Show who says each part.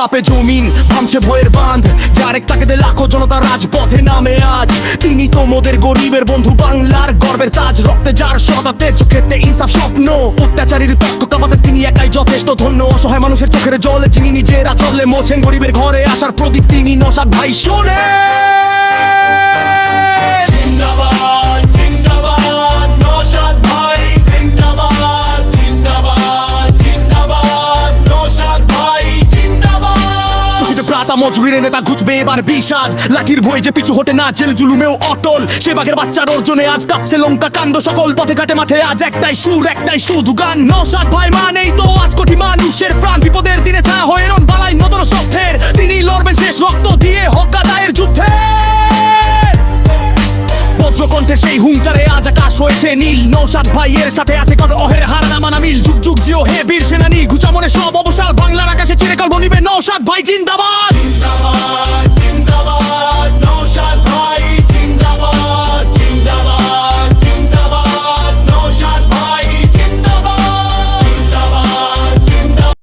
Speaker 1: কাঁপে জমিন, ভাঙছে ভয়ের বাঁধ, যার এক তাকে লাখো জনতা রাজপথে নামে আজ। তিনি তো মোদের গরিবের বন্ধু, বাংলার গর্বের তাজ, রক্তে যার সদাতে, চোখেতে ইনসাফ স্বপ্ন। অত্যাচারীর তক্ক কাঁপাতে তিনি একাই যথেষ্ট ধন্য। অসহায় মানুষের চোখের জলে যিনি নিজের আচলে মোছেন, গরিবের ঘরে আসার প্রদীপ তিনি নওশাদ ভাই শোনে।
Speaker 2: জিন্দাবাদ জিন্দাবাদ নওশাদ ভাই, জিন্দাবাদ জিন্দাবাদ জিন্দাবাদ নওশাদ ভাই, জিন্দাবাদ।
Speaker 1: শোষিত প্রাতা মজবুরের নেতা ঘুচবে এবার বিষাদ, লাঠির ভয়ে যে পিছু হটে না, জেল জুলুমেও অটল। সে বাঘের বাচ্চার অর্জনে আজ কাঁপছে লঙ্কা কাণ্ড, সকল পথে ঘাটে মাঠে আজ একটাই সুর, একটাই শুধু গান। নওশাদ ভাই মানেই তো আজ কোটি মানুষের প্রাণ, বিপদের দিনে ছায়া হয়ে রন বালাই নদর সত্যের। তিনি লড়বেন শেষ রক্ত দিয়ে হক আদায়ের যুদ্ধে। বজ্রকণ্ঠে সেই হুঙ্কারে আজ আকাশ হয়েছে নীল। নওশাদ ভাইয়ের সাথে আছে কত অহের হার নামানা মিল। যুগ যুগ জিও হে বীর সেনানী, ঘুচা মনে সব অবসাল, বাংলার আকাশে চিরকাল বনিবে নওশাদ ভাই জিন্দাবাদ।
Speaker 2: জিন্দাবাদ